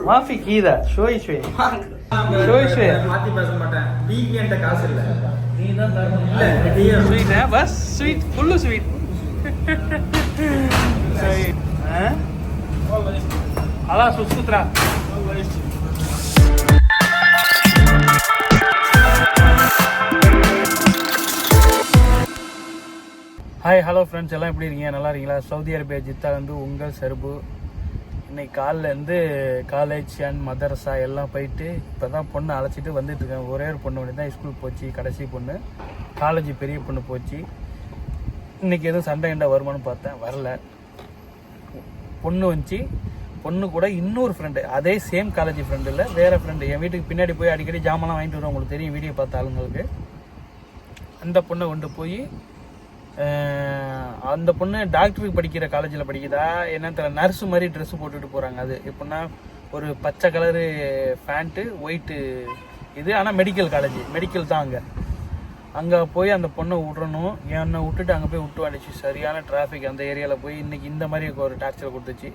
மாஃபி கீதா ஷோய் ஷோய் ஷோய் ஷோய் மாத்தி பேச மாட்டேன். வீக்கெண்ட காசு இல்ல. நீ தான் தரணும். இல்ல ஸ்வீட் பஸ் ஸ்வீட் ஃபுல்லு ஸ்வீட். அலா சுசுத்ரா. ஹாய் ஹலோ ஃப்ரெண்ட்ஸ், எல்லாம் எப்படி இருக்கீங்க? நல்லா இருக்கீங்களா? சவுதி அரேபியா ஜித்தா வந்து உங்கள் சர்பு. இன்னைக்கு காலிலேருந்து காலேஜ் அண்ட் மதரசா எல்லாம் போயிட்டு இப்போ தான் பொண்ணை அழைச்சிட்டு வந்துட்டு இருக்கேன். ஒரே ஒரு பொண்ணு மட்டும் தான் ஸ்கூல் போச்சு, கடைசி பொண்ணு. காலேஜ் பெரிய பொண்ணு போச்சு. இன்னைக்கு எதுவும் சண்டை கண்டா வருமானு பார்த்தேன், வரல. பொண்ணு வந்துச்சு. பொண்ணு கூட இன்னொரு ஃப்ரெண்டு, அதே சேம் காலேஜ் ஃப்ரெண்டு இல்லை, வேறு ஃப்ரெண்டு. என் வீட்டுக்கு பின்னாடி போய் அடிக்கடி ஜாமான்லாம் வாங்கிட்டு வருவோம், உங்களுக்கு தெரியும் வீடியோ பார்த்த ஆளுங்களுக்கு. அந்த பொண்ணை கொண்டு போய் அந்த பொண்ணு டாக்டருக்கு படிக்கிற காலேஜில் படிக்குதா என்ன தெரியல, நர்ஸு மாதிரி ட்ரெஸ்ஸு போட்டுட்டு போகிறாங்க. அது எப்படின்னா ஒரு பச்சை கலரு பேண்ட்டு ஒயிட்டு இது, ஆனால் மெடிக்கல் காலேஜ், மெடிக்கல் தான். அங்கே போய் அந்த பொண்ணை விட்றணும். என்னை விட்டுட்டு அங்கே போய் விட்டு வந்துச்சு. சரியான டிராஃபிக் அந்த ஏரியாவில் போய். இன்றைக்கி இந்த மாதிரி ஒரு டார்ச்சர் கொடுத்துச்சு.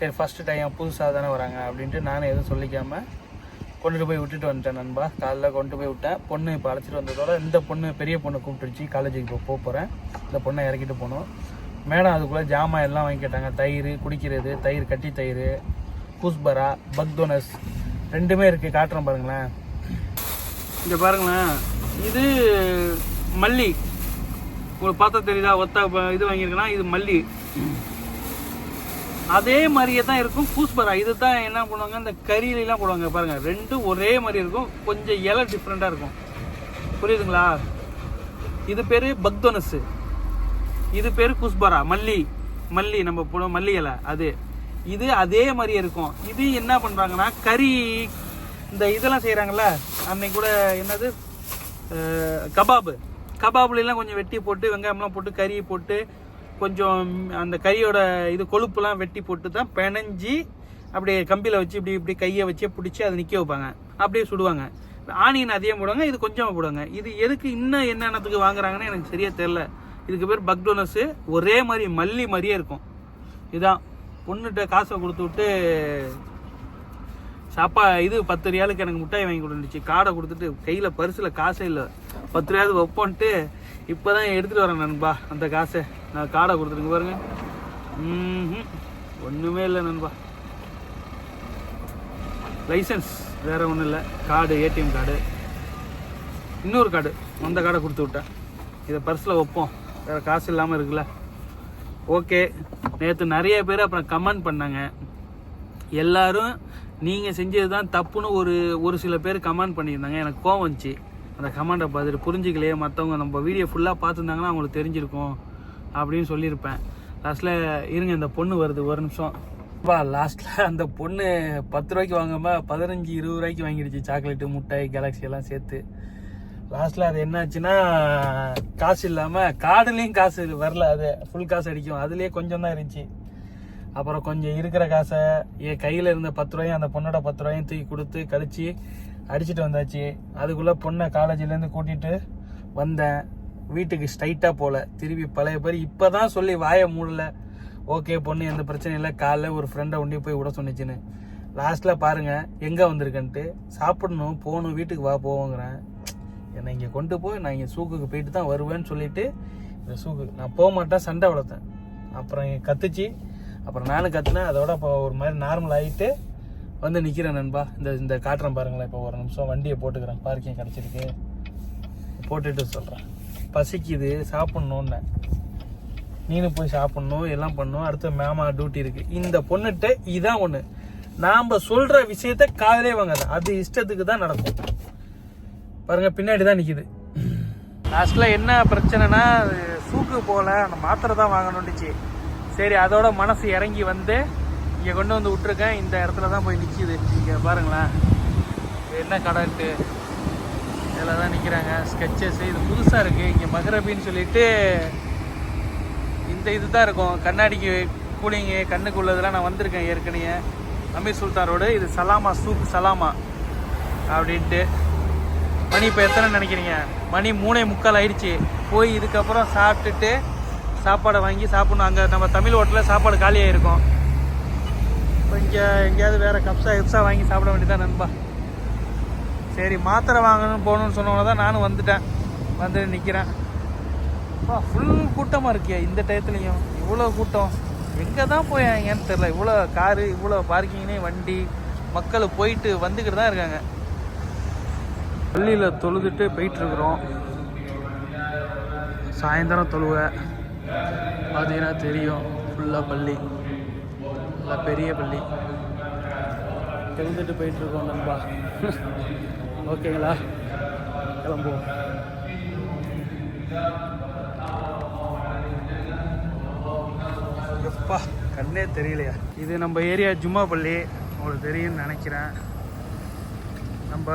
சரி ஃபஸ்ட்டு டைம் புதுசாக தானே வராங்க அப்படின்ட்டு நானும் எதுவும் சொல்லிக்காமல் கொண்டுட்டு போய் விட்டுட்டு வந்துட்டேன் நண்பா. காலைல கொண்டு போய் விட்டேன். பொண்ணு இப்போ அழைச்சிட்டு வந்ததோட இந்த பொண்ணு பெரிய பொண்ணு கூப்பிட்டுருச்சு. காலேஜுக்கு இப்போ போகிறேன். இந்த பொண்ணை இறக்கிட்டு போகணும். மேடம் அதுக்குள்ளே ஜாமான் எல்லாம் வாங்கி கேட்டாங்க. தயிர் குடிக்கிறது, தயிர் கட்டி தயிர், கூஸ்பரா, பக்தோனஸ் ரெண்டுமே இருக்குது. காட்டுறேன் பாருங்களேன். இங்கே பாருங்களேன், இது மல்லி. உங்களுக்கு பார்த்தா தெரியுதா? ஒத்த இது வாங்கியிருக்கேன்னா இது மல்லி. அதே மாதிரியே தான் இருக்கும் கூஸ்பரா. இது தான் என்ன பண்ணுவாங்க, இந்த கறியிலாம் போடுவாங்க பாருங்கள். ரெண்டும் ஒரே மாதிரி இருக்கும், கொஞ்சம் இலை டிஃப்ரெண்ட்டாக இருக்கும். புரியுதுங்களா? இது பேர் பக்தோனஸு, இது பேர் குஸ்பரா. மல்லி மல்லி நம்ம போடுவோம் மல்லி இலை, அது இது அதே மாதிரியே இருக்கும். இது என்ன பண்ணுறாங்கன்னா கறி இந்த இதெல்லாம் செய்கிறாங்கல்ல, அன்னைக்கு கூட என்னது கபாபுலாம் கொஞ்சம் வெட்டி போட்டு வெங்காயம்லாம் போட்டு கறி போட்டு கொஞ்சம் அந்த கறியோட இது கொழுப்புலாம் வெட்டி போட்டு தான் பிணைஞ்சி அப்படியே கம்பியில் வச்சு இப்படி இப்படி கையை வச்சே பிடிச்சி அதை நிற்க வைப்பாங்க. அப்படியே சுடுவாங்க. ஆனியன் அதிகம் போடுவாங்க, இது கொஞ்சமாக போடுவாங்க. இது எதுக்கு இன்னும் என்னென்னத்துக்கு வாங்குறாங்கன்னு எனக்கு சரியாக தெரில. இதுக்கு பேர் பக்டோனஸு. ஒரே மாதிரி மல்லி மாதிரியே இருக்கும். இதுதான் பொண்ணுகிட்ட காசை கொடுத்து விட்டு இது 10 ரியாலுக்கு எனக்கு மிட்டாய் வாங்கி கொடுத்துச்சு. காடை கொடுத்துட்டு கையில் பரிசில் காசே இல்லை, 10 ரியாலுக்கு வைப்போன்ட்டு இப்போ தான் எடுத்துகிட்டு வரேன் நண்பா அந்த காசை. நான் காடை கொடுத்துருங்க பாருங்க. ஒன்றுமே இல்லை நண்பா. லைசன்ஸ் வேறு ஒன்றும் இல்லை, கார்டு, ஏடிஎம் கார்டு, இன்னொரு கார்டு, அந்த கார்டை கொடுத்து விட்டேன். இதை பர்ஸில் வைப்போம், வேறு காசு இல்லாமல் இருக்குல்ல. ஓகே. நேற்று நிறைய பேர் அப்புறம் கமெண்ட் பண்ணாங்க. எல்லோரும் நீங்கள் செஞ்சது தான் தப்புன்னு ஒரு சில பேர் கமெண்ட் பண்ணியிருந்தாங்க. எனக்கு கோவம் வந்துச்சு. அந்த கமெண்டை பார்த்துட்டு புரிஞ்சிக்கலையே, மற்றவங்க நம்ம வீடியோ ஃபுல்லாக பார்த்துருந்தாங்கன்னா அவங்களுக்கு தெரிஞ்சிருக்கும் அப்படின்னு சொல்லியிருப்பேன். லாஸ்ட்டில் இருங்க, இந்த பொண்ணு வருது, ஒரு நிமிஷம். லாஸ்ட்டில் அந்த பொண்ணு 10 ரூபாய்க்கு வாங்காமல் 15-20 ரூபாய்க்கு வாங்கிடுச்சு. சாக்லேட்டு, முட்டை, கேலக்ஸி எல்லாம் சேர்த்து. லாஸ்ட்டில் அது என்னாச்சுன்னா காசு இல்லாமல் கார்டுலேயும் காசு வரல. அது ஃபுல் காசு அடிக்கும், அதுலேயே கொஞ்சம் தான் இருந்துச்சு. அப்புறம் கொஞ்சம் இருக்கிற காசை என் கையில் இருந்த 10 ரூபாயும் அந்த பொண்ணோட 10 ரூபாயும் தூக்கி கொடுத்து கழிச்சு அடிச்சுட்டு வந்தாச்சு. அதுக்குள்ளே பொண்ணை காலேஜிலேருந்து கூட்டிகிட்டு வந்தேன். வீட்டுக்கு ஸ்ட்ரைட்டாக போகல, திருப்பி பழைய பேர் இப்போ தான் சொல்லி வாயை மூடல. ஓகே பொண்ணு எந்த பிரச்சனையும் இல்லை, காலைல ஒரு ஃப்ரெண்டை ஒண்டி போய் விட சொன்னிச்சுன்னு. லாஸ்ட்டில் பாருங்கள் எங்கே வந்திருக்கேன்ட்டு. சாப்பிடணும், போகணும், வீட்டுக்கு வா போவோங்கிறேன். என்னை இங்கே கொண்டு போய் நான் இங்கே சூக்குக்கு போயிட்டு தான் வருவேன்னு சொல்லிவிட்டு இந்த சூக்குக்கு நான் போக மாட்டேன், சண்டை வளர்த்தேன். அப்புறம் கத்துச்சு. அப்புறம் நானும் கற்றுனேன். அதோட இப்போ ஒரு மாதிரி நார்மல் ஆகிட்டு வந்து நிற்கிறேன் நண்பா. இந்த காட்டுறேன் பாருங்களேன். இப்போ ஒரு நிமிஷம் வண்டியை போட்டுக்கிறேன், பார்க்கிங் கிடச்சிருக்கு, போட்டுட்டு சொல்கிறேன். பசிக்குது, சாப்பிட்ணுன்னு. நீனும் போய் சாப்பிட்ணும், எல்லாம் பண்ணணும். அடுத்து மேமா டியூட்டி இருக்குது. இந்த பொண்ணுகிட்ட இதான் ஒன்று, நாம் சொல்கிற விஷயத்த காதலே வாங்காது, அது இஷ்டத்துக்கு தான் நடக்கும். பாருங்கள் பின்னாடி தான் நிற்கிது. லாஸ்ட்டில் என்ன பிரச்சனைனா சூக்கு போகல, அந்த மாத்திரை தான் வாங்கணுன்னுச்சு. சரி அதோட மனசு இறங்கி வந்து இங்கே கொண்டு வந்து விட்டுருக்கேன். இந்த இடத்துல தான் போய் நிற்கிது. இங்கே பாருங்களேன் என்ன கடைன்ட்டு இதில் தான் நிற்கிறாங்க. ஸ்கெச்சஸ் இது புதுசாக இருக்குது. இங்கே மகரபின்னு சொல்லிட்டு இந்த இது தான் இருக்கும், கண்ணாடிக்கு கூலிங்கு கண்ணுக்கு உள்ளதெல்லாம். நான் வந்திருக்கேன் ஏற்கனவே. அமீர் சுல்தான் ரோடு. இது சலாமா சூக் சலாமா அப்படின்ட்டு. மணி இப்போ எத்தனை நினைக்கிறீங்க? மணி 3:45 ஆயிடுச்சு. போய் இதுக்கப்புறம் சாப்பிட்டுட்டு சாப்பாடை வாங்கி சாப்பிட்ணும். அங்கே நம்ம தமிழ் ஹோட்டலில் சாப்பாடு காலியாக இருக்கும். இப்போ இங்கே எங்கேயாவது வேறு கப்ஸா வாங்கி சாப்பிட வேண்டியதான் நண்பா. சரி மாத்திரை வாங்கணும்னு போகணுன்னு சொன்னவங்க தான் நானும் வந்துட்டேன். வந்து நிற்கிறேன். ஃபுல் கூட்டமாக இருக்கியா இந்த டயத்துலையும்? இவ்வளோ கூட்டம் எங்கே தான் போயாங்கன்னு தெரில. இவ்வளோ காரு, இவ்வளோ பார்க்கிங்னே வண்டி, மக்கள் போயிட்டு வந்துக்கிட்டு தான் இருக்காங்க. பள்ளியில் தொழுதுட்டு போயிட்டுருக்குறோம். சாயந்தரம் தொழுவை பார்த்தீங்கன்னா தெரியும். ஃபுல்லாக பள்ளி, நல்லா பெரிய பள்ளி. தொழுதுட்டு போயிட்டுருக்கோம் நண்பா. ஓகேங்களா, கிளம்புவோம். எப்பா கண்ணே தெரியலையா. இது நம்ம ஏரியா ஜும்மா பள்ளி, உங்களுக்கு தெரியும்னு நினைக்கிறேன். நம்ம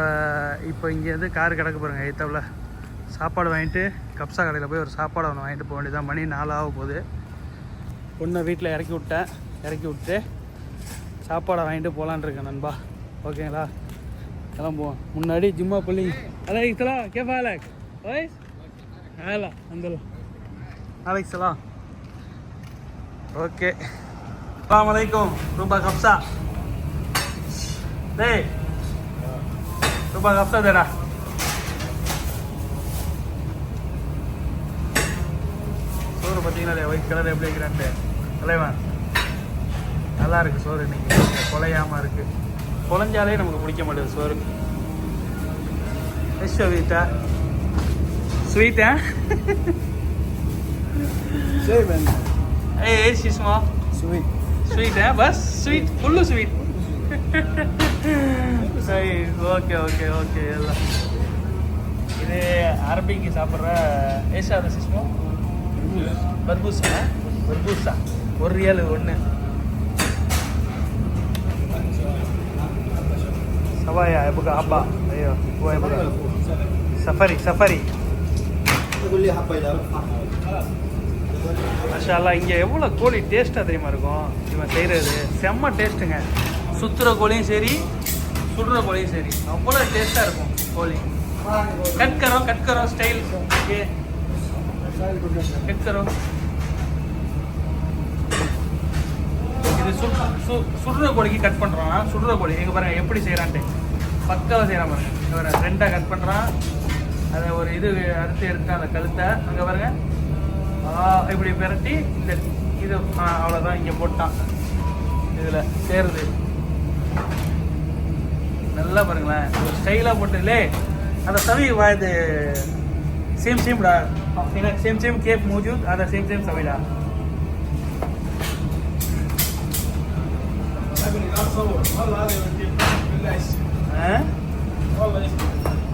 இப்போ இங்கேருந்து கார் கிடக்க பாருங்க. எய்த்தாவில் சாப்பாடு வாங்கிட்டு கப்ஸா கடையில் போய் ஒரு சாப்பாடு ஒன்று வாங்கிட்டு போக வேண்டியதான். மணி 4 ஆக போகுது. பொண்ணை வீட்டில் இறக்கி விட்டு சாப்பாடை வாங்கிட்டு போகலான் இருக்கேன் நண்பா. ஓகேங்களா, கிளம்புவோம். முன்னாடி ஜும்மா பள்ளி. அலைக் சலாம், கேஃப் அலெக் ஓய் ஹலோ அந்தலாம் அலைக் சலாம். ஓகே, அஸ்ஸலாமு அலைக்கும். ரூபா கப்ஸா டே, ரூபா கப்ஸா தேடா. சோறு பார்த்தீங்கன்னா ஒயிட் கலர் எப்படி வைக்கிறான்ட்டு தலைவன். நல்லா இருக்குது சோறு. இன்னைக்கு குலையாமல் இருக்குது. குலைஞ்சாலே நமக்கு பிடிக்க மாட்டேது சோறு. ஸ்வீட்டா ஸ்வீட்டா ஏ சிஸ்மா ஸ்வீட் ஸ்வீட் பஸ் ஸ்வீட் full sweet. Okay okay okay. எல்லாம் இது அரபிக்கு சாப்பிட்ற ஏசாத சிஸ்மா பர்பூசா. பர்பூசா ஒரு ரியால் ஒன்று. சவாயா எப்போ ஹப்பா. ஐயோ சஃபரி மாஷாஅல்லா. இங்கே எவ்வளோ கோழி டேஸ்ட்டாக தெரியுமா இருக்கும். இவன் செய்கிறது செம்ம டேஸ்ட்டுங்க. சுற்றுற கோழியும் சரி, சுடுற கோழியும் சரி, அவ்வளோ டேஸ்ட்டாக இருக்கும் கோழி. கட் கரோ ஸ்டைல் ஏ கட் கரோ. இது சுடுற கோழிக்கு கட் பண்ணுறான். சுடுற கோழி எங்கே பாருங்கள் எப்படி செய்கிறான்ட்டு பக்காவாக செய்கிறான் பாருங்க. இவரை 2ஆக கட் பண்ணுறான். அதை ஒரு இது அறுத்து எடுத்து அந்த கழுத்தை அங்கே பாருங்க இப்படி பிரட்டி இந்த இது அவ்வளோதான் இங்கே போட்டான். இதில் சேருது நல்லா பாருங்களேன். ஒரு ஸ்டைலாக போட்டுலே அந்த சவி வாய்து सेम डा सेम केप मौजूद आधा सेम सवेला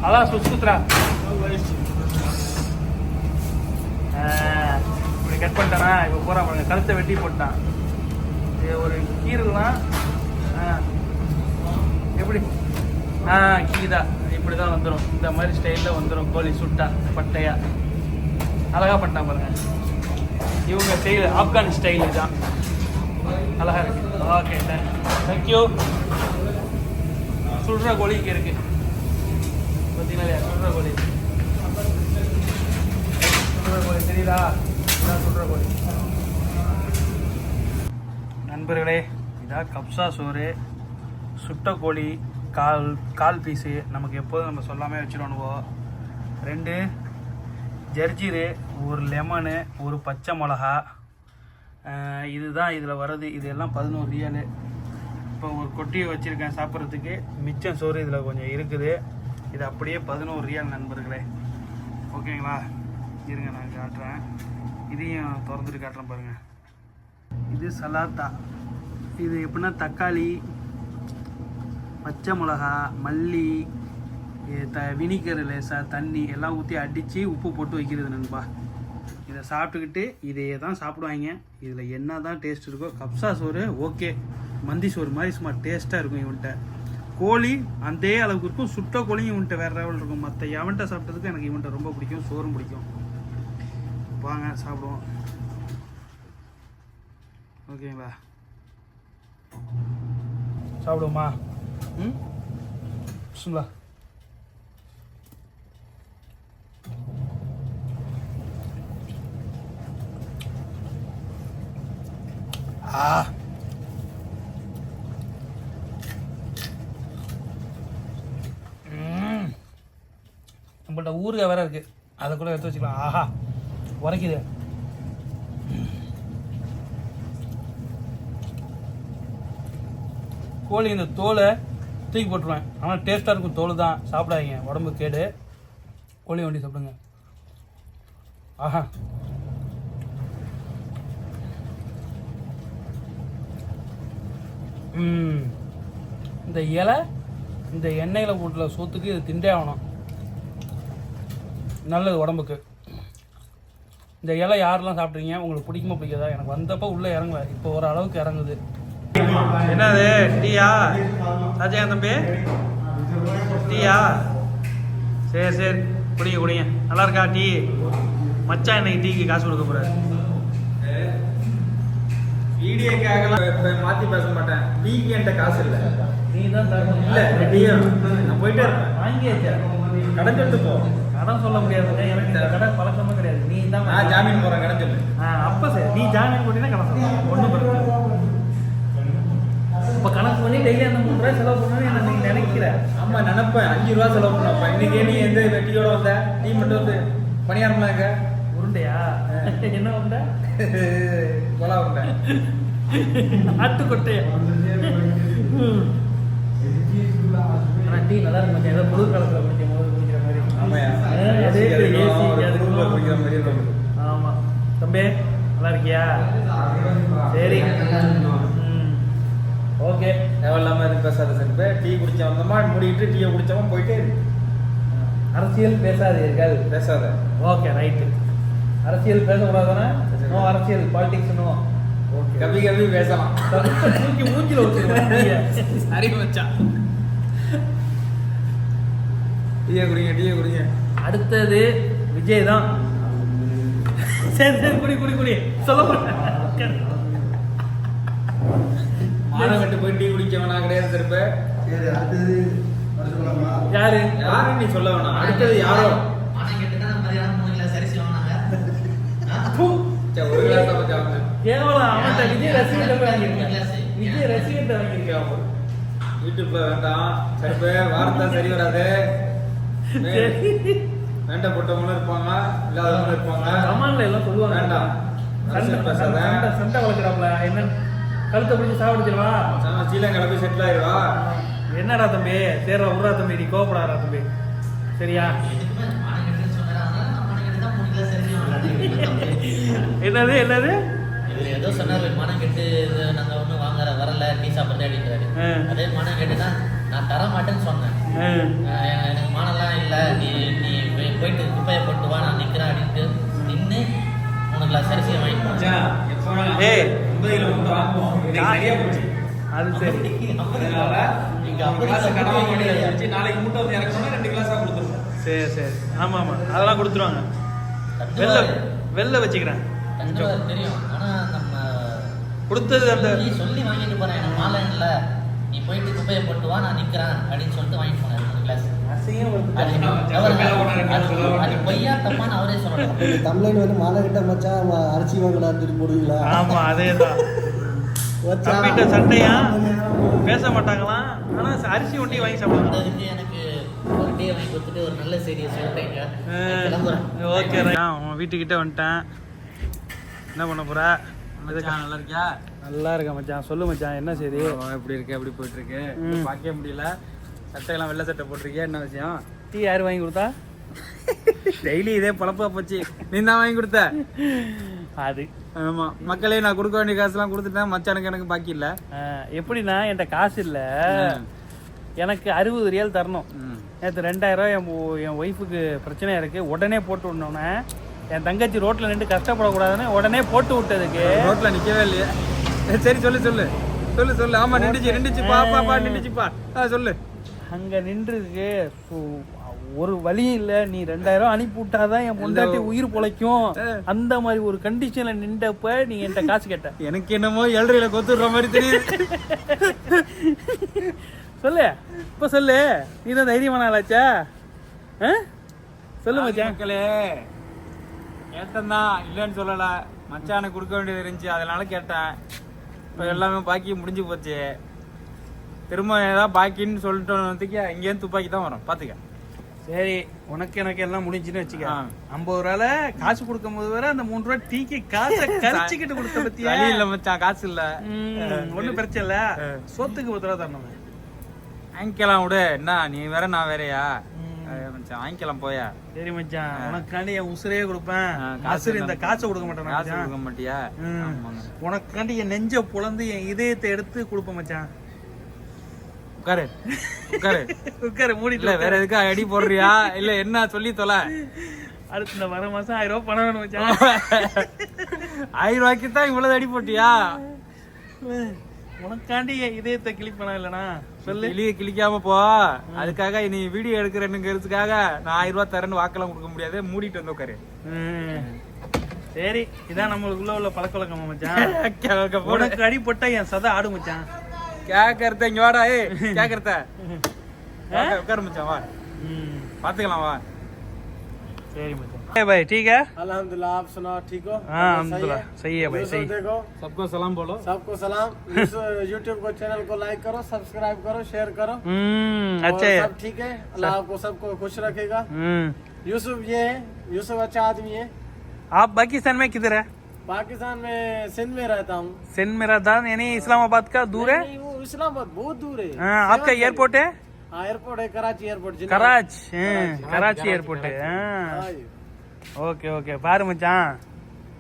अला सुस्कुत्रा இப்படி கட் பண்ணிட்டானா. இப்போ போகிறான் பாருங்க, கழுத்தை வெட்டி போட்டான். ஒரு கீரெல்லாம் எப்படி கீதா இப்படி தான் வந்துடும். இந்த மாதிரி ஸ்டைலில் வந்துடும் கோழி சுட்டா பட்டையா. அழகாக பண்ணிட்டான் பாருங்க. இவங்க ஸ்டைல் ஆப்கான் ஸ்டைலு தான். அழகாக இருக்கு. Okay thank you. சுடுற கோழி இங்கே இருக்கு பார்த்தீங்களா? சுடுற கோழி தெரியுதா? இதான் சுடுற கோழி. நண்பர்களே, இதான் கப்ஸா சோறு. சுட்ட கோழி கால் பீஸு. நமக்கு எப்போதும் நம்ம சொல்லாமல் வச்சுருவோம். 2 ஜர்ஜீரு, ஒரு லெமனு, ஒரு பச்சை மிளகா. இதுதான் இதில் வர்றது. இதெல்லாம் 11 ரியாலு. இப்போ ஒரு கொட்டியை வச்சுருக்கேன் சாப்பிட்றதுக்கு. மிச்சம் சோறு இதில் கொஞ்சம் இருக்குது. இது அப்படியே 11 ரியால் நண்பர்களே. ஓகேங்களா? இருங்க நான் காட்டுறேன். இதையும் திறந்துட்டு காட்டுறேன் பாருங்கள். இது சலாத்தா. இது எப்படின்னா தக்காளி, பச்சை மிளகா, மல்லி, வினிகர், லேசாக தண்ணி எல்லாம் ஊற்றி அடித்து உப்பு போட்டு வைக்கிறது நண்பா. இதை சாப்பிட்டுக்கிட்டு இதையே தான் சாப்பிடுவாங்க. இதில் என்ன தான் டேஸ்ட் இருக்கோ. கப்ஸா சோறு ஓகே, மந்தி சோறு மாதிரி சும்மா டேஸ்ட்டாக இருக்கும். இவன்கிட்ட கோழி அதே அளவுக்கு இருக்கும். சுட்ட கோழியும் இவன்கிட்ட வேறு லெவல் இருக்கும். மற்ற எவன்கிட்ட சாப்பிட்டதுக்கு எனக்கு இவன்கிட்ட ரொம்ப பிடிக்கும். சோறும் பிடிக்கும். வாங்க சாப்பிடுவோம். ஓகேங்களா? சாப்பிடுவோமா? பிஸ்மில்லா. நம்மள்ட்ட ஊறுகாய் வேற இருக்கு, அதை கூட எடுத்து வச்சுக்கலாம். ஆஹா உரைக்குது. கோழி இந்த தோலை தூக்கி போட்டுருவேன், ஆனால் டேஸ்ட்டாக இருக்கும். தோல் தான் சாப்பிடாதீங்க, உடம்பு கேடு. கோழி வண்டி சாப்பிடுங்க. ஆஹா இந்த இலை இந்த எண்ணெயில் போட்டுல சோத்துக்கு இது திண்டே ஆகணும், நல்லது உடம்புக்கு. இந்த இலை யாரெல்லாம் சாப்பிட்றீங்க, உங்களுக்கு பிடிக்குமா பிடிக்காதா? எனக்கு வந்தப்போ உள்ளே இறங்கல, இப்போ ஒரு அளவுக்கு இறங்குது. என்னது டீயா ராஜா தம்பி? டீயா? சரி சரி குடிங்க குடிங்க. நல்லா இருக்கா டீ? மச்சான் இன்னைக்கு டீக்கு காசு கொடுக்க போறாரு. வீடியோக்காக மாத்தி பேச மாட்டேன். டீக்கு என்கிட்ட காசு இல்ல. நீ தான் தரணும். இல்ல டீயா நான் போயிட்டே இருப்பேன். வாங்கியாச்சா? கடன் சொல்லிட்டு போ. கடன் சொல்ல முடியாதுங்க, எனக்கு இந்த கடை பழக்கமும் கிடையாது. நீ தான் நான் ஜாமீன் போறேன், கடன் சொல்லு. அப்போ சரி, நீ ஜாமீன் போட்டீங்கன்னா கடன் சொல்லலாம், ஒன்றும் பிரச்சனை. இப்போ கணக்கு பண்ணி டெய்லி அந்த 3 ரூபாய் செலவு பண்ணணும்னு என்ன நீ நினைக்கிற? ஆமா நினைப்பேன், 5 ரூபா செலவு பண்ணப்ப. இன்னைக்கு நீ எந்த வெட்டியோட வந்த? டீ மட்டும் வந்து பணியாரம்லாம் எங்க? உருண்டையா? என்ன உருண்டை? கொலா உருண்டை. ஆட்டுக்கொட்டையா? ஆனால் டீ நல்லா இருக்கு மச்சான், ஏதோ குளிர் காலத்தில் குடிக்கும் போது குடிக்கிற மாதிரி. ஆமாயா, அதே குடிக்கிற மாதிரி இருக்கும். ஆமாம் தம்பி, நல்லா இருக்கியா? சரி ஓகே. தேவையில்லாம எதுவும் பேசாத சார். டீ குடிச்ச வந்தோமா முடிக்கிட்டு டீயை குடிச்சோமா போயிட்டே இருக்கு. அரசியல் பேசாதீர்கள். பேசாத. Okay right. அரசியல் பேசக்கூடாதானே? நோ அரசியல், பாலிடிக்ஸ் நோ. ஓகே கவி கவி பேசலாம். தூக்கி மூச்சில் வச்சுருவேன். சரி மச்சான், டீயை குடிங்க டீயை குடிங்க. அடுத்தது விஜய் தான். சரி சரி குடி குடி குடி. சொல்ல மாட்டேன். மானங்கட்டு போய் டீ குடிக்க வேணாம் கிடையாது திருப்ப. யாரு யாரு நீ சொல்ல வேணாம். அடுத்தது யாரோ ஒரு கிளாஸ் வச்சாங்க. கேவலம் அவன்கிட்ட விஜய் ரசிகர்கிட்ட போய் வாங்கியிருக்கேன். விஜய் ரசிகர்கிட்ட வாங்கியிருக்கேன். யூடியூப்ல வேண்டாம் சரிப்ப, வார்த்தை சரி வராது. வேண்ட போட்டவங்களும் இருப்பாங்க, இல்லாதவங்களும் இருப்பாங்க. கமான்ல எல்லாம் சொல்லுவாங்க. வேண்டாம் சண்டை வளர்க்குறாப்ல. என்ன கழுத்தை பிடிச்சி சாப்பிடுச்சிருவா? ஸ்ரீலங்கால போய் செட்டில் ஆயிடுவா. என்னடா தம்பி? சரிடா விட்றா தம்பி, நீ கோவப்படாதா தம்பி, சரியா? என்னது என்னது ஏதோ சொன்னாரு, மனம் கெட்டு நாங்க ஒன்றும் வாங்குற வரல டீ சாப்பிட்றேன் அப்படின்றாரு. அதே மனம் கெட்டுனா நான் தர மாட்டேன்னு சொன்னேன். எனக்கு மானம்லாம் இல்லை, நீ நீ போயிட்டு குப்பையை போட்டு வா, நான் நிற்கிறேன் அப்படின்ட்டு நின்று 3 கிளாஸ் அரிசியை வாங்கிட்டு அது சரி. நாளைக்கு மூட்டை வந்து இறக்கணும்னா 2 கிளாஸா கொடுத்துருவோம். சரி சரி ஆமா ஆமா அதெல்லாம் கொடுத்துருவாங்க. வெளில வச்சுக்கிறேன் தெரியும். ஆனா நம்ம கொடுத்தது அந்த நீ சொல்லி வாங்கிட்டு போறேன், எனக்கு மாலை இல்லை, நீ போயிட்டு குப்பையை போட்டு வா, நான் நிற்கிறேன் அப்படின்னு சொல்லிட்டு வாங்கிட்டு போனேன் 3 கிளாஸ். அது பொய்யா தப்பான்னு அவரே சொல்லலாம். தமிழன் வந்து மாலை கிட்ட மச்சான் அரிசி வாங்கலாம் திருப்பி போடுவீங்களா? ஆமா அதேதான். தம்பிட்ட சண்டையா பேச மாட்டாங்களாம், ஆனா அரிசி ஒண்டி வாங்கி சாப்பிடுவாங்க. எனக்கு ஒரு டீ வாங்கி கொடுத்துட்டு ஒரு நல்ல செய்தியை சொல்லிட்டேங்க. ஓகே உன் வீட்டுக்கிட்ட வந்துட்டேன். என்ன பண்ண போற? நல்லா இருக்கியா? நல்லா இருக்கேன் மச்சான். சொல்லு மச்சான், என்ன செய்தி? எப்படி இருக்கு? எப்படி போயிட்டு இருக்கு? பார்க்கவே முடியல. சட்டையெல்லாம் வெள்ளை சட்டை போட்டிருக்கியா? என்ன விஷயம்? டீ யாரு வாங்கி கொடுத்தா? டெய்லி இதே பழப்பா போச்சு. நீ தான் வாங்கி கொடுத்த. அது ஆமா, மக்களே நான் கொடுக்க வேண்டிய காசுலாம் கொடுத்துட்டேன். மச்சானுக்கு எனக்கு பாக்கி இல்ல. எப்படின்னா என்கிட்ட காசு இல்ல, எனக்கு 60 ரியால் தரணும். நேற்று 2000 என் ஒய்ஃபுக்கு பிரச்சனையா இருக்கு, உடனே போட்டு விடணுன்னே. என் தங்கச்சி ரோட்ல நின்று கஷ்டப்படக்கூடாதுன்னு உடனே போட்டு விட்டதுக்கு ரோட்ல நிக்கவே இல்லையே. சரி சொல்லு சொல்லு சொல்லு சொல்லு. ஆமா நின்றுச்சு பாப்பா நின்றுச்சுப்பா. சொல்லு. அங்க நின்றுருக்கு. ஒரு வழியும் இல்லை, நீ 2000 அனுப்பி விட்டாதான் என் பொண்டாட்டி உயிர் பொழைக்கும். அந்த மாதிரி ஒரு கண்டிஷன்ல நின்றப்ப நீ என்கிட்ட காசு கேட்ட. எனக்கு என்னமோ 7.5 கொத்துடுற மாதிரி தெரியுது. சொல்லு இப்ப சொல்லு, நீ தான் தைரியமான ஆளாச்சா? சொல்லு மச்சான். மக்களே கேட்டேன்தான், இல்லைன்னு சொல்லல. மச்சானுக்கு கொடுக்க வேண்டியது இருந்துச்சு, அதனால கேட்டேன். இப்போ எல்லாமே பாக்கி முடிஞ்சு போச்சு. திரும்ப ஏதாவது பாக்கின்னு சொல்லிட்டோம், இங்கேருந்து துப்பாக்கி தான் வரும், பார்த்துக்க. சரி உனக்கு எனக்கு எல்லாம் முடிஞ்சுன்னு வச்சுக்க. ஆ. 50 ரூபால காசு கொடுக்கும் போது வேற அந்த 3 ரூபாய் டீக்கு காசை கரைச்சிக்கிட்டு கொடுத்த பத்தியா? வழி இல்ல மச்சான், காசு இல்ல. ஒண்ணும் பிரச்சனை இல்ல. சோத்துக்கு 10 ரூபா தரணும். வாங்கிக்கலாம் விடு. என்ன நீ வேற நான் வேறயா? மச்சான் வாங்கிக்கலாம் போயா. சரி மச்சான், உனக்காண்டி என் உசுரையே கொடுப்பேன். காசு இந்த காசை கொடுக்க மாட்டேன். காசு கொடுக்க மாட்டியா? உனக்காண்டி என் நெஞ்ச புலந்து என் இதயத்தை எடுத்து கொடுப்பேன் மச்சான். உட்காரு உட்காரு உட்காரு மூடிட்டு. இல்ல வேற எதுக்கா அடி போடுறியா இல்ல என்ன சொல்லி தொலை. அடுத்த இந்த வர மாசம் 1000 ரூபாய் பணம் வேணும் மச்சான். 1000 ரூபாய்க்கு தான் இவ்வளவு அடி போட்டியா? உனக்காண்டி என் இதயத்தை கிளிப்பணம் இல்லனா சொல்லு. கிளிக்காம போ. அதுக்காக நீ வீடியோ எடுக்கிறேன்னுங்கிறதுக்காக நான் 1000 ரூபாய் தரேன்னு வாக்கெல்லாம் கொடுக்க முடியாது. மூடிட்டு வந்து உட்காரு. சரி இதான் நம்மளுக்குள்ள உள்ள பழக்க வழக்கமா மச்சான். உனக்கு அடி போட்டா என் சதை ஆடு மச்சான். கேக்கறத இங்க வாடா. கேக்கறத உட்காரு மச்சான் வா. பாத்துக்கலாம் வா. सही है भाई, ठीक है अल्हम्दुलिल्लाह। आप सुनाओ, ठीक हो? हाँ अल्हम्दुलिल्लाह सही है भाई, सही। देखो सबको सलाम बोलो। सबको सलाम। यूट्यूब को चैनल को लाइक करो, सब्सक्राइब करो, शेयर करो। अच्छा है, सब ठीक है। अल्लाह आपको सबको खुश रखेगा। यूसुफ ये है, यूसुफ अच्छा आदमी है। आप पाकिस्तान में किधर है? पाकिस्तान में सिंध में रहता हूँ। सिंध में रहता यानी इस्लामाबाद का दूर है? नहीं, वो इस्लामाबाद बहुत दूर है। आपका एयरपोर्ट है? हाँ एयरपोर्ट है, कराची एयरपोर्ट। कराची एयरपोर्ट है। ஓகே ஓகே பாரு மச்சான்.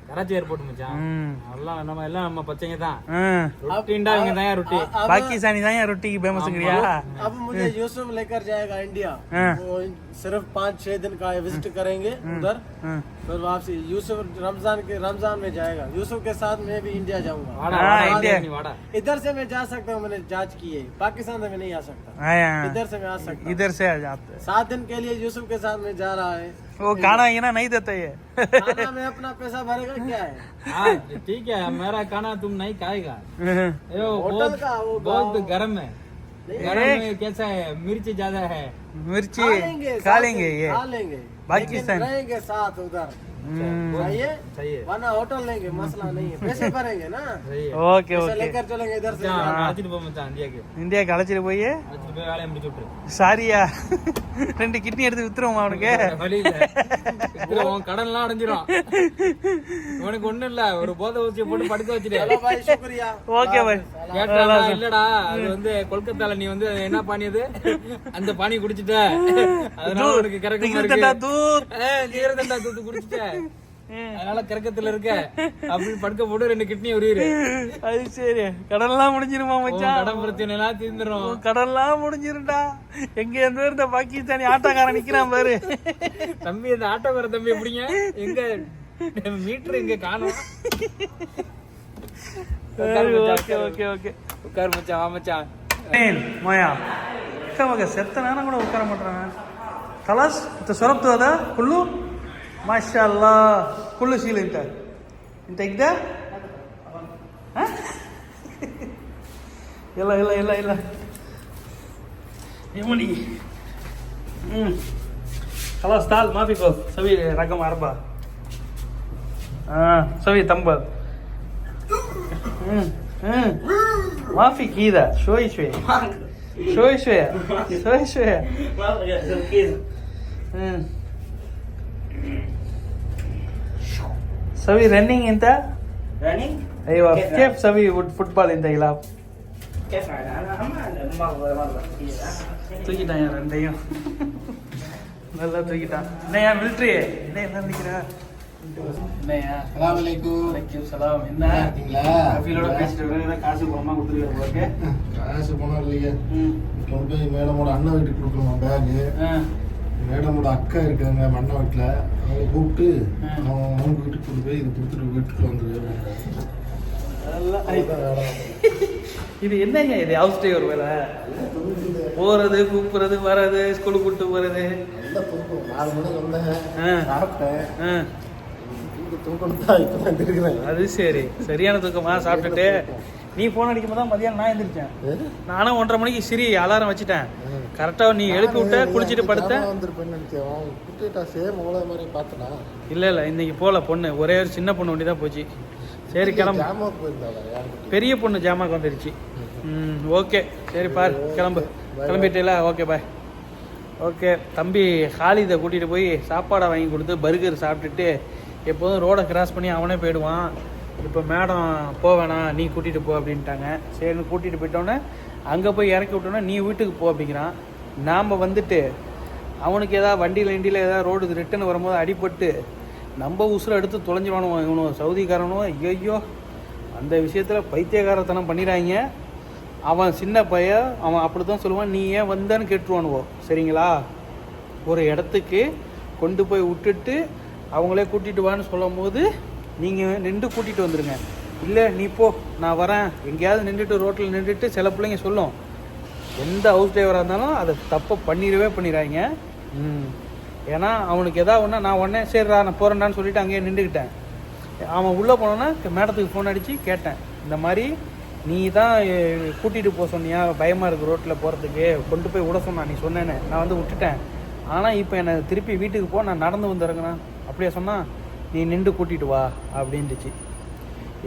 கராச்சி ஏர்போர்ட் மச்சான். எல்லாம் நம்ம பச்சைங்க தான். ரொட்டிண்டா இங்க தான் ரொட்டி. பாகிஸ்தாनी தான் रोटी की फेमसங்கறியா? अब मुझे यूसुफ लेकर जाएगा इंडिया। वो सिर्फ 5-6 दिन का विजिट करेंगे उधर, फिर वापसी। यूसुफ रमजान में जाएगा। यूसुफ के साथ मैं भी इंडिया जाऊंगा। इंडिया इधर से मैं जा सकता हूँ, मैंने जांच की है। पाकिस्तान में नहीं आ सकता, इधर से मैं आ सकता हूँ। इधर से आ जाते। 7 दिन के लिए यूसुफ के साथ में जा रहा है। वो खाना ये ना नहीं देता ये। खाना में अपना पैसा भरेगा क्या है? हाँ ठीक है, मेरा खाना तुम नहीं खाएगा। होटल का वो बहुत गर्म है। गर्म में कैसा है? मिर्ची ज्यादा है। मिर्ची खा लेंगे ये खा लेंगे, पाकिस्तान रहेंगे साथ उधर। सही है, सही है। वरना होटल लेंगे, मसला नहीं है। पैसे भरेंगे ना। सही है। ஓகே पैसे ஓகே लेकर चलेंगे इधर से। அழைச்சிட்டு போ மச்சான் இந்தியாக்கு. இந்தியாக்கு அழைச்சிட்டு போய் அழைச்சிட்டு போய் வேலையை முடிச்சு விட்டுரு. சாரியா 2 கிட்னி எடுத்து வித்துருவோமா அவனுக்கு? வழி இல்ல. இதுல உன் கடன்லாம் அடைஞ்சிரும். உனக்கு ஒண்ணும் இல்ல, ஒரு போதை ஊசியை போட்டு படுக்க வச்சிரு. चलो भाई, शुक्रिया। Okay bye. கேட்டா இல்லடா, அது வந்து கொல்கத்தால நீ வந்து என்ன பானி அது அந்த பானி குடிச்சிட்ட, அதனால உனக்கு கரெக்டா இருக்கு. ஜீரதண்டா தூத்து குடிச்சிட்ட, அதனால கரக்கத்துல இருக்க அப்படி படுக்க போட்டு 2 கிட்னி உரியுரு. அது சரி, கடன்லாம் முடிஞ்சிருமா மச்சான்? கடன் பிரச்சனை எல்லாம் தீர்ந்துரும். கடன்லாம் முடிஞ்சிருண்டா. எங்க இருந்து இருந்த பாகிஸ்தானி ஆட்டோக்காரன் நிக்கிறான் பாரு. தம்பி இந்த ஆட்டோக்கார தம்பி எப்படிங்க? எங்க மீட்டர் எங்க காணோம்? ஓகே ஓகே ஓகே உட்கார் மச்சான். வா மச்சான். மோயா மக செத்த நேரம் கூட உட்கார மாட்டாங்க. خلاص انت شربت هذا كله ما شاء الله كله شيل انت كده ها يلا يلا يلا يلا يا مولي خلاص تعال ما في خوف سوي رقم 4 سوي تنبض ما في كده شوي شوي شوي شوي شوي شوي سوي رننج انت رننج ايوه كيف سوي فوتبال انت يلعب كيف انا مره தூக்கிட்டான் யார் ரெண்டையும் நல்லா தூக்கிட்டான். என்னையா மிலிட்ரி என்ன நினைக்கிறா? என்னையா வலைக்கும் சலாம். என்ன கஃபீலோட பேசிட்டு வரேன். காசு பணமா கொடுத்துருக்காரு ஓகே. காசு பணம் இல்லையா, கொண்டு போய் மேடமோட அண்ணன் வீட்டுக்கு கொடுக்கணுமா பேகு. மேடமோட அக்கா இருக்காங்க அண்ணன் வீட்டில், அவங்க கூப்பிட்டு அவங்க வீட்டுக்கு கொண்டு போய் இது கொடுத்துட்டு வீட்டுக்கு வந்துரு. இது என்னங்க இது ஹவுஸ் டிரைவர் வேலை? போறது கூப்பிடுறது வர்றது ஸ்கூலுக்கு கூப்பிட்டு போறது. நல்லா தூக்கம். 4 மணிக்கு வந்தேன், சாப்பிட்டேன், தூக்கம் தான் இப்போ தான் இருக்கிறேன். அது சரி, சரியான தூக்கமா? சாப்பிட்டுட்டு நீ போன் அடிக்கும் போது தான் மதியானம் நான் எந்திரிச்சேன். நானும் 1:30 மணிக்கு சிரி அலாரம் வச்சுட்டேன். கரெக்டாக நீ எழுப்பி விட்ட, குளிச்சுட்டு படுத்தேன். வந்துருப்பேன்னு நினைச்சேன். குட்டிட்டா சேம் அவ்வளோ மாதிரி பார்த்தனா? இல்லை இன்னைக்கு போகல. பொண்ணு ஒரே ஒரு சின்ன பொண்ணு ஒண்டி தான் போச்சு. சரி கிளம்பு. ஜாமாவுக்கு போயிருந்தாங்க, பெரிய பொண்ணு ஜாமாக்கு வந்துருச்சு. ஓகே சரி பாரு, கிளம்பு. கிளம்பிட்டீங்களா? Okay bye. ஓகே தம்பி ஹாலிதை கூட்டிகிட்டு போய் சாப்பாடை வாங்கி கொடுத்து பர்கர் சாப்பிட்டுட்டு எப்போதும் ரோடை கிராஸ் பண்ணி அவனே போயிடுவான். இப்போ மேடம் போவேணாம் நீ கூட்டிகிட்டு போ அப்படின்ட்டாங்க. சரின்னு கூட்டிகிட்டு போயிட்டோன்னே அங்கே போய் இறக்கி விட்டோன்னே நீ வீட்டுக்கு போ அப்படிங்கிறான். நாம் வந்துட்டு அவனுக்கு ஏதாவது வண்டியில் ஏதாவது ரோடு ரிட்டன் வரும்போது அடிபட்டு நம்ம உசுரை எடுத்து தொலைஞ்சிடுவானுவோ இவனும் சவுதிக்காரனும். ஐயோ அந்த விஷயத்தில் பைத்தியகாரத்தனம் பண்ணிடுறாங்க. அவன் சின்ன பையன், அவன் அப்படி தான் சொல்லுவான், நீ ஏன் வந்தேன்னு கேட்டுருவானுவோ. சரிங்களா, ஒரு இடத்துக்கு கொண்டு போய் விட்டுட்டு அவங்களே கூட்டிகிட்டு வான்னு சொல்லும் போது நீங்கள் நின்று கூட்டிகிட்டு வந்துடுங்க. இல்லை நீ போ நான் வரேன் எங்கேயாவது நின்றுட்டு ரோட்டில் நின்றுட்டு சில பிள்ளைங்க சொல்லும். எந்த ஹவுஸ் டிரைவராக இருந்தாலும் அதை தப்பை பண்ணிடுறாங்க. ஏன்னா அவனுக்கு எதாவது ஒன்றா நான் உடனே சரிடா நான் போகிறேன்டான்னு சொல்லிவிட்டு அங்கேயே நின்றுக்கிட்டேன். அவன் உள்ளே போனோன்னா மேடத்துக்கு ஃபோன் அடித்து கேட்டேன், இந்த மாதிரி நீ தான் கூட்டிகிட்டு போக சொன்னியா, பயமாக இருக்குது ரோட்டில் போகிறதுக்கு, கொண்டு போய் விட சொன்னான், நீ சொன்னேன்னு நான் வந்து விட்டுட்டேன். ஆனால் இப்போ என்னை திருப்பி வீட்டுக்கு போ நான் நடந்து வந்துடுறேங்கண்ணா. அப்படியே சொன்னால் நீ நின்று கூட்டிகிட்டு வா அப்படின்ட்டுச்சு.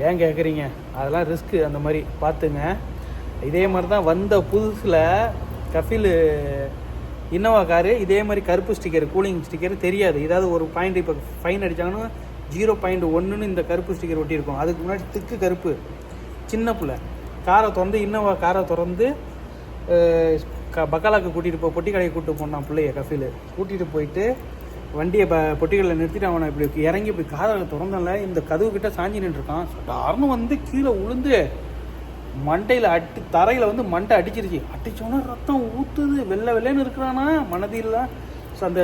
ஏன் கேட்குறீங்க, அதெல்லாம் ரிஸ்க்கு. அந்த மாதிரி பார்த்துங்க. இதே மாதிரி தான் வந்த புதுசில் கஃபில் இன்னோவா காரு இதே மாதிரி கருப்பு ஸ்டிக்கர் கூலிங் ஸ்டிக்கர் தெரியாது. ஏதாவது ஒரு பாயிண்ட் இப்போ ஃபைன் அடித்தாங்கன்னா 0.1ன்னு இந்த கருப்பு ஸ்டிக்கர் ஒட்டியிருக்கோம். அதுக்கு முன்னாடி திக்கு கருப்பு சின்ன பிள்ளை காரை திறந்து இன்னோவா காரை திறந்து பக்காலாக்கு கூட்டிகிட்டு பொட்டி கடையை கூப்பிட்டு போனான் பிள்ளைய. கஃபில் கூட்டிகிட்டு போயிட்டு வண்டியை பொட்டிகளில் நிறுத்திட்டு அவனை இப்படி இறங்கி இப்படி காரை திறந்தால இந்த கதவு கிட்ட சாஞ்சி நின்றுருக்கான். டார்னு வந்து கீழே உளுந்து மண்டையில் தரையில் வந்து மண்டை அடிச்சிருச்சு. அடித்தோன்னா ரத்தம் ஊற்றுது, வெள்ளைன்னு இருக்கிறானா மனதில். ஸோ அந்த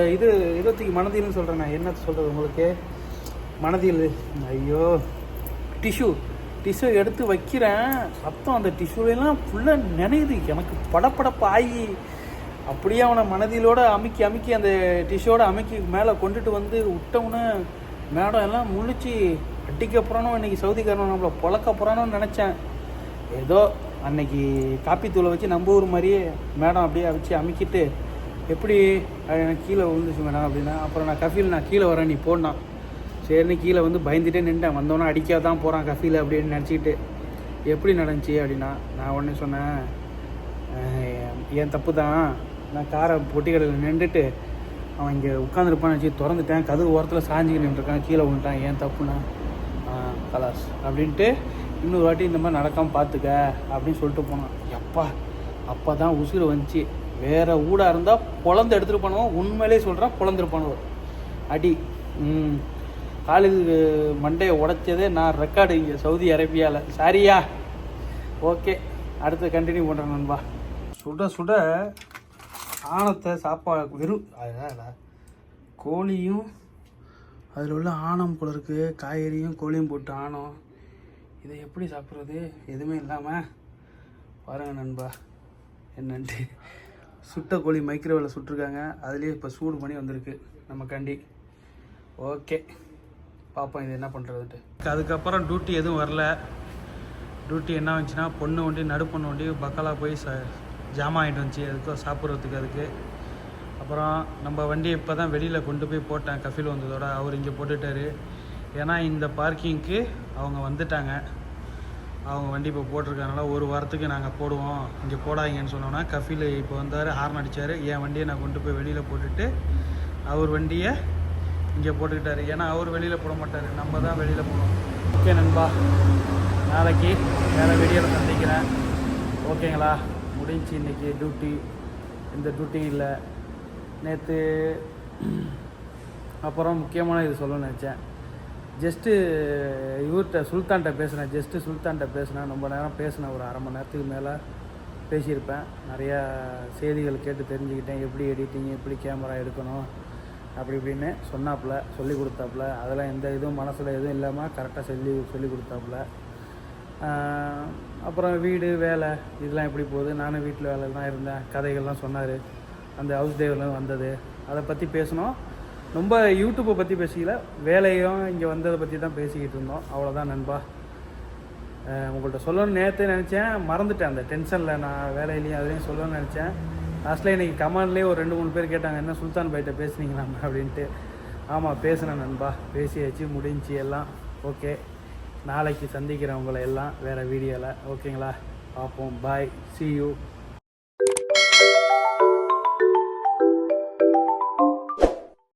இருபத்திக்கு மனதில்னு சொல்கிறேன் நான். என்ன சொல்கிறது உங்களுக்கு, மனதில். ஐயோ டிஷ்யூ எடுத்து வைக்கிறேன், ரத்தம் அந்த டிஷ்யூலாம் ஃபுல்லாக நினையுது. எனக்கு படப்படப்பு ஆகி அப்படியே அவனை மனதிலோடு அமுக்கி அந்த டிஷ்யூவோட அமுக்கி மேலே கொண்டுட்டு வந்து விட்டவுன்னு மேடம் எல்லாம் முழிச்சு அடிக்க போகிறானோ, இன்றைக்கி சவுதிக்காரன் நம்மளை பொழக்க போகிறானோன்னு நினச்சேன். ஏதோ அன்னைக்கு காப்பித்தூளை வச்சு நம்ம ஊர் மாதிரியே மேடம் அப்படியே வச்சு அமுக்கிட்டு எப்படி எனக்கு கீழே விழுந்துச்சு மேடம் அப்படின்னா. அப்புறம் நான் கீழே வரேன் நீ போடனான். சரின்னு கீழே வந்து பயந்துகிட்டே நின்றேன். வந்தோன்னே அடிக்காத தான் போகிறான் கஃபில் அப்படின்னு நினச்சிக்கிட்டு. எப்படி நடந்துச்சு அப்படின்னா நான் உடனே சொன்னேன், என் தப்பு தான், நான் காரை பொட்டிக்கடையில் நின்றுட்டு அவன் இங்கே உட்காந்துருப்பான்னு வச்சு திறந்துட்டேன், கதவு ஓரத்தில் சாஞ்சிக்கிட்டு நின்றுருக்கான், கீழே விழுந்துட்டான், ஏன் தப்புண்ணா கலாஸ் அப்படின்ட்டு இன்னொரு வாட்டி இந்த மாதிரி நடக்காமல் பார்த்துக்க அப்படின்னு சொல்லிட்டு போனான். அப்போ தான் உசுறு வந்துச்சு. வேறு ஊடாக இருந்தால் பொழந்து எடுத்துகிட்டு போனோம். உண்மையிலே சொல்கிறான், பொழந்துருப்பானோ அடி. காலேஜ் மண்டையை உடைச்சதே நான் ரெக்கார்டு இங்கே சவுதி அரேபியாவில். சாரியா, ஓகே அடுத்து கண்டினியூ பண்ணுறேன் நண்பா. சுட ஆணத்தை சாப்பாடு வெறும் கோழியும் அதில் உள்ள ஆணம் போல இருக்குது, காய்கறியும் கோழியும் போட்டு ஆணம். இதை எப்படி சாப்பிட்றது எதுவுமே இல்லாமல் பாருங்கள் நண்பா. என்னன்ட்டு சுட்ட கோழி மைக்ரோவேவில் சுட்டிருக்காங்க, அதுலேயே இப்போ சூடு பண்ணி வந்திருக்கு நம்ம கண்டி. ஓகே பார்ப்போம் இது என்ன பண்ணுறதுன்ட்டு. அதுக்கப்புறம் டியூட்டி எதுவும் வரல. டியூட்டி என்ன வந்துச்சுன்னா பொண்ணு வண்டி நடுப்பொண்ணு வண்டி பக்காலா போய் ஜாமான் வாங்கிட்டு வந்துச்சு அதுக்கு சாப்பிட்றதுக்கு. அதுக்கு அப்புறம் நம்ம வண்டியை இப்போ தான் வெளியில் கொண்டு போய் போட்டேன். கஃபில் வந்ததோட அவர் இங்கே போட்டுட்டார். ஏன்னா இந்த பார்க்கிங்க்கு அவங்க வந்துட்டாங்க, அவங்க வண்டி இப்போ போட்டிருக்கனால ஒரு வாரத்துக்கு நாங்கள் போடுவோம், இங்கே போடாதீங்கன்னு சொன்னோன்னா கஃபில் இப்போ வந்தார், ஹார்ன் அடித்தார். என் வண்டியை நான் கொண்டு போய் வெளியில் போட்டுட்டு அவர் வண்டியை இங்கே போட்டுக்கிட்டார். ஏன்னா அவர் வெளியில் போட மாட்டார், நம்ம தான் வெளியில் போகணும். ஓகே நண்பா, நாளைக்கு வேறு வீடியோவில் சந்திக்கிறேன். ஓகேங்களா, முடிஞ்சு இன்றைக்கி டியூட்டி. இந்த டியூட்டி இல்லை நேற்று. அப்புறம் முக்கியமான இது சொல்லணும்னு நினச்சேன். ஜஸ்ட்டு இவர்கிட்ட சுல்தான்கிட்ட பேசினேன். ரொம்ப நேரம் பேசினேன், ஒரு அரை மணி நேரத்துக்கு மேலே பேசியிருப்பேன். நிறையா செய்திகள் கேட்டு தெரிஞ்சுக்கிட்டேன், எப்படி எடிட்டிங், எப்படி கேமரா எடுக்கணும் அப்படி இப்படின்னு சொல்லி கொடுத்தாப்புல. அதெல்லாம் எந்த இதுவும் மனசில் எதுவும் இல்லாமல் கரெக்டாக சொல்லி கொடுத்தாப்புல. அப்புறம் வீடு வேலை இதெல்லாம் எப்படி போகுது, நானும் வீட்டில் வேலை தான் இருந்தேன், கதைகள்லாம் சொன்னார். அந்த ஹவுஸ் டிரைவர்லாம் வந்தது, அதை பற்றி பேசினோம். ரொம்ப யூடியூப்பை பற்றி பேசிக்கல, வேலையும் இங்கே வந்ததை பற்றி தான் பேசிக்கிட்டு இருந்தோம். அவ்வளோதான் நண்பா. உங்கள்கிட்ட சொல்லணும்னு நேற்றே நினச்சேன், மறந்துட்டேன். அந்த டென்ஷனில் நான் வேலையிலையும் அதுலேயும் சொல்லணும்னு நினச்சேன். லாஸ்ட்டில் இன்றைக்கி கமெண்ட்லேயே ஒரு 2-3 பேர் கேட்டாங்க, என்ன சுல்தான் பாய்கிட்ட பேசுனீங்களா அப்படின்ட்டு. ஆமாம் பேசினேன் நண்பா, பேசியாச்சு, முடிஞ்சு எல்லாம். ஓகே, நாளைக்கு சந்திக்கிறேன் உங்களை எல்லாம் வேறு வீடியோவில். ஓகேங்களா, பார்ப்போம். பாய், see you.